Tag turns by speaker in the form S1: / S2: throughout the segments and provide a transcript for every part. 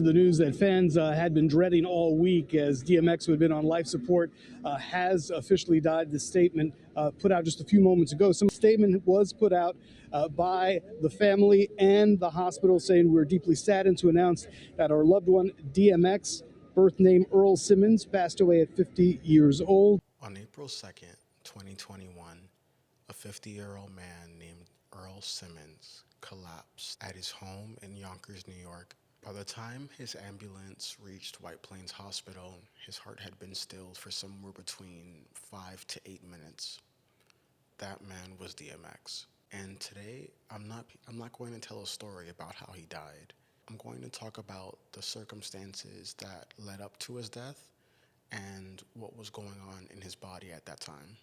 S1: The news that fans had been dreading all week as DMX, who had been on life support, has officially died. The statement put out just a few moments ago. Some statement was put out by the family and the hospital saying we're deeply saddened to announce that our loved one, DMX, birth name Earl Simmons, passed away at 50 years old.
S2: On April 2nd, 2021, a 50-year-old man named Earl Simmons collapsed at his home in Yonkers, New York. By the time his ambulance reached White Plains Hospital, his heart had been stilled for somewhere between 5 to 8 minutes. That man was DMX. And today, I'm not going to tell a story about how he died. I'm going to talk about the circumstances that led up to his death and what was going on in his body at that time.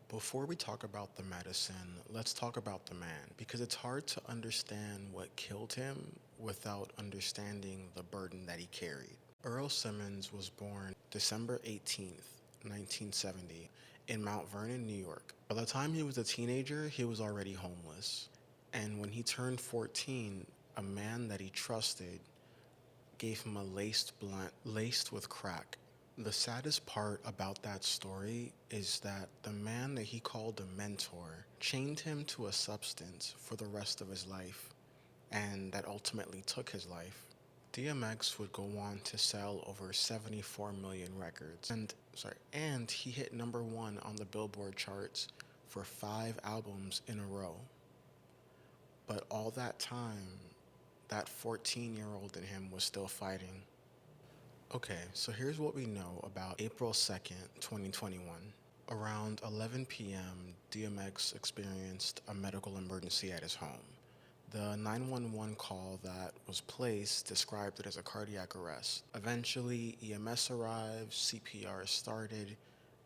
S2: Before we talk about the medicine, let's talk about the man, because it's hard to understand what killed him without understanding the burden that he carried. Earl Simmons was born December 18th, 1970, in Mount Vernon, New York. By the time he was a teenager, he was already homeless. And when he turned 14, a man that he trusted gave him a laced blunt laced with crack. The saddest part about that story is that the man that he called a mentor chained him to a substance for the rest of his life, and that ultimately took his life. DMX would go on to sell over 74 million records, and he hit #1 on the Billboard charts for 5 albums in a row. But all that time, that 14-year-old in him was still fighting. Okay, so here's what we know about April 2nd, 2021. Around 11 p.m., DMX experienced a medical emergency at his home. The 911 call that was placed described it as a cardiac arrest. Eventually, EMS arrived, CPR started,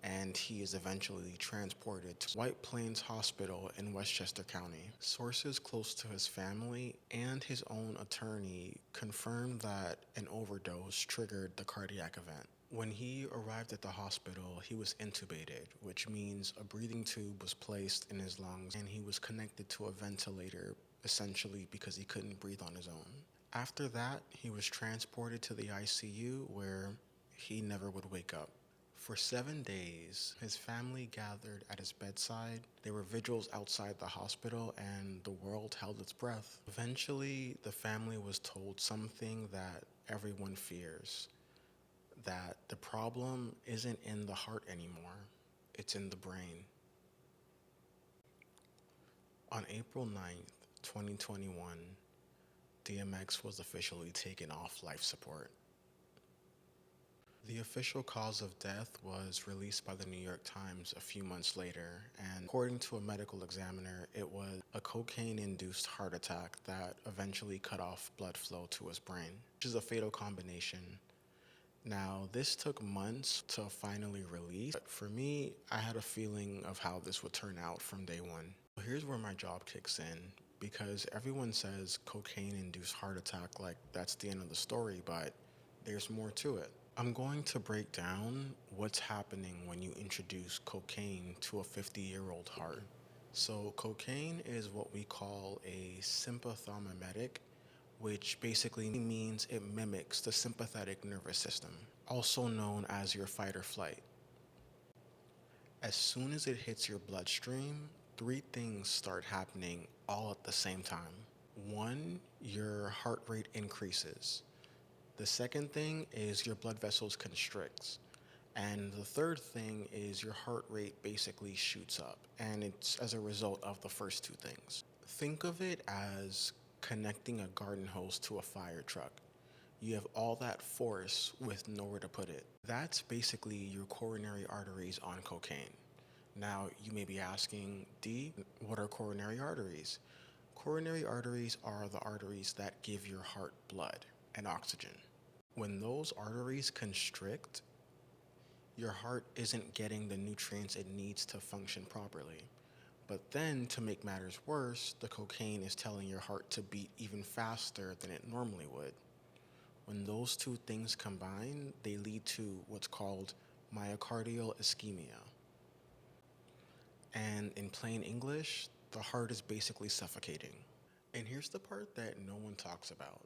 S2: and he is eventually transported to White Plains Hospital in Westchester County. Sources close to his family and his own attorney confirmed that an overdose triggered the cardiac event. When he arrived at the hospital, he was intubated, which means a breathing tube was placed in his lungs and he was connected to a ventilator, essentially because he couldn't breathe on his own. After that, he was transported to the ICU where he never would wake up. For 7 days, his family gathered at his bedside. There were vigils outside the hospital, and the world held its breath. Eventually, the family was told something that everyone fears, that the problem isn't in the heart anymore, it's in the brain. On April 9th, 2021, DMX was officially taken off life support. The official cause of death was released by the New York Times a few months later, and according to a medical examiner, it was a cocaine-induced heart attack that eventually cut off blood flow to his brain, which is a fatal combination. Now, this took months to finally release, but for me, I had a feeling of how this would turn out from day one. Here's where my job kicks in, because everyone says cocaine-induced heart attack like that's the end of the story, but there's more to it. I'm going to break down what's happening when you introduce cocaine to a 50-year-old heart. So cocaine is what we call a sympathomimetic, which basically means it mimics the sympathetic nervous system, also known as your fight or flight. As soon as it hits your bloodstream, 3 things start happening all at the same time. 1, your heart rate increases. The second thing is your blood vessels constricts. And the third thing is your heart rate basically shoots up. And it's as a result of the first 2 things. Think of it as connecting a garden hose to a fire truck. You have all that force with nowhere to put it. That's basically your coronary arteries on cocaine. Now, you may be asking, D, what are coronary arteries? Coronary arteries are the arteries that give your heart blood and oxygen. When those arteries constrict, your heart isn't getting the nutrients it needs to function properly. But then, to make matters worse, the cocaine is telling your heart to beat even faster than it normally would. When those 2 things combine, they lead to what's called myocardial ischemia. And in plain English, the heart is basically suffocating. And here's the part that no one talks about.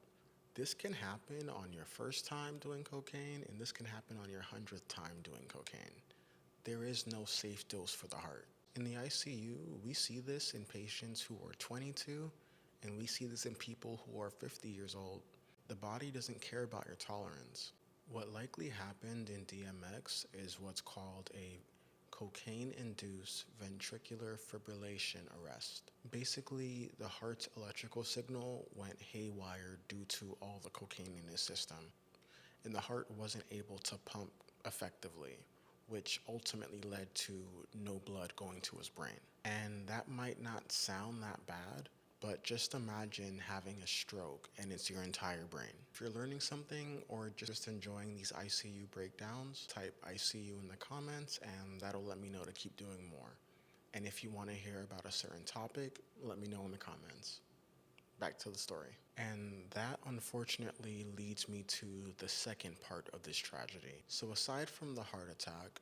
S2: This can happen on your first time doing cocaine, and this can happen on your 100th time doing cocaine. There is no safe dose for the heart. In the ICU, we see this in patients who are 22, and we see this in people who are 50 years old. The body doesn't care about your tolerance. What likely happened in DMX is what's called a cocaine-induced ventricular fibrillation arrest. Basically, the heart's electrical signal went haywire due to all the cocaine in his system, and the heart wasn't able to pump effectively, which ultimately led to no blood going to his brain. And that might not sound that bad, but just imagine having a stroke and it's your entire brain. If you're learning something or just enjoying these ICU breakdowns, type ICU in the comments and that'll let me know to keep doing more. And if you want to hear about a certain topic, let me know in the comments. Back to the story. And that unfortunately leads me to the second part of this tragedy. So aside from the heart attack,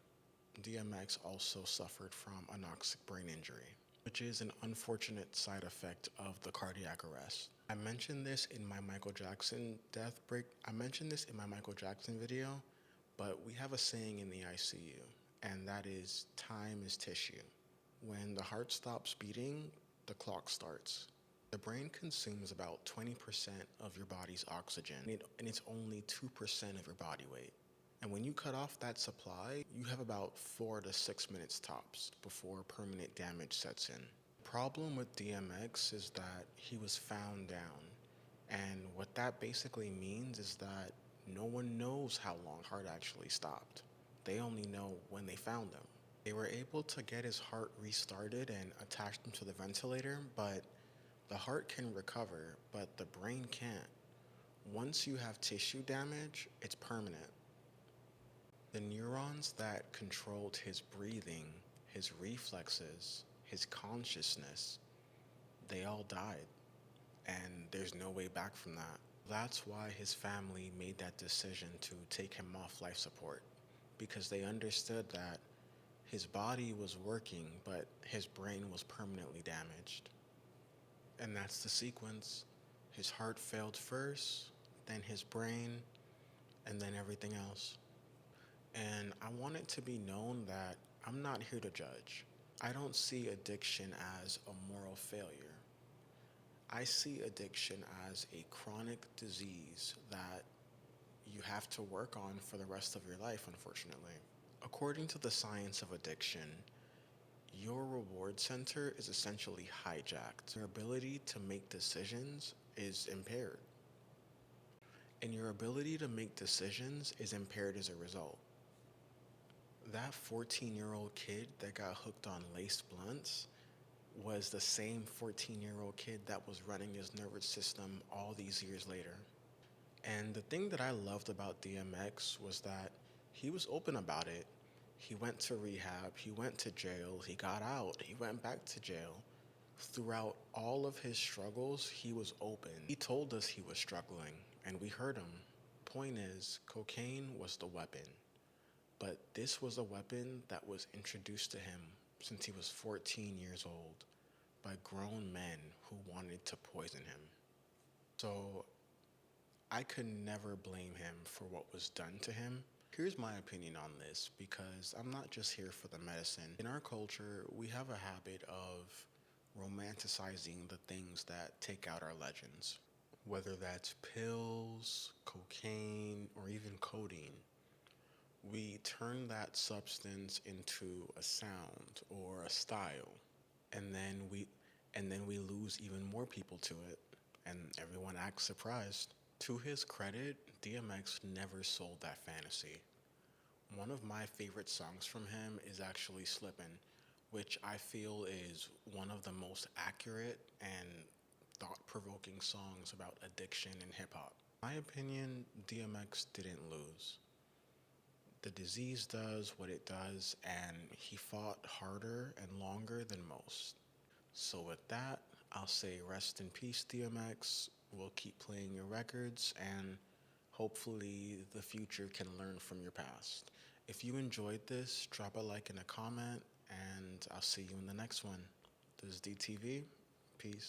S2: DMX also suffered from anoxic brain injury, which is an unfortunate side effect of the cardiac arrest. I mentioned this in my Michael Jackson video, but we have a saying in the ICU, and that is time is tissue. When the heart stops beating, the clock starts. The brain consumes about 20% of your body's oxygen, and it's only 2% of your body weight. And when you cut off that supply, you have about 4 to 6 minutes tops before permanent damage sets in. The problem with DMX is that he was found down. And what that basically means is that no one knows how long heart actually stopped. They only know when they found him. They were able to get his heart restarted and attach him to the ventilator, but the heart can recover, but the brain can't. Once you have tissue damage, it's permanent. The neurons that controlled his breathing, his reflexes, his consciousness, they all died, and there's no way back from that. That's why his family made that decision to take him off life support, because they understood that his body was working, but his brain was permanently damaged. And that's the sequence. His heart failed first, then his brain, and then everything else. And I want it to be known that I'm not here to judge. I don't see addiction as a moral failure. I see addiction as a chronic disease that you have to work on for the rest of your life, unfortunately. According to the science of addiction, your reward center is essentially hijacked. Your ability to make decisions is impaired. And your ability to make decisions is impaired as a result. That 14-year-old kid that got hooked on laced blunts was the same 14-year-old kid that was running his nervous system all these years later. And the thing that I loved about DMX was that he was open about it. He went to rehab, he went to jail, he got out, he went back to jail. Throughout all of his struggles, he was open. He told us he was struggling, and we heard him. Point is, cocaine was the weapon. But this was a weapon that was introduced to him since he was 14 years old by grown men who wanted to poison him. So I could never blame him for what was done to him. Here's my opinion on this, because I'm not just here for the medicine. In our culture, we have a habit of romanticizing the things that take out our legends, whether that's pills, cocaine, or even codeine. We turn that substance into a sound or a style, and then we lose even more people to it, and everyone acts surprised. To his credit, DMX never sold that fantasy. One of my favorite songs from him is actually Slippin', which I feel is one of the most accurate and thought-provoking songs about addiction in hip-hop. In my opinion, DMX didn't lose. The disease does what it does, and he fought harder and longer than most. So with that, I'll say rest in peace, DMX. We'll keep playing your records, and hopefully the future can learn from your past. If you enjoyed this, drop a like and a comment, and I'll see you in the next one. This is DTV. Peace.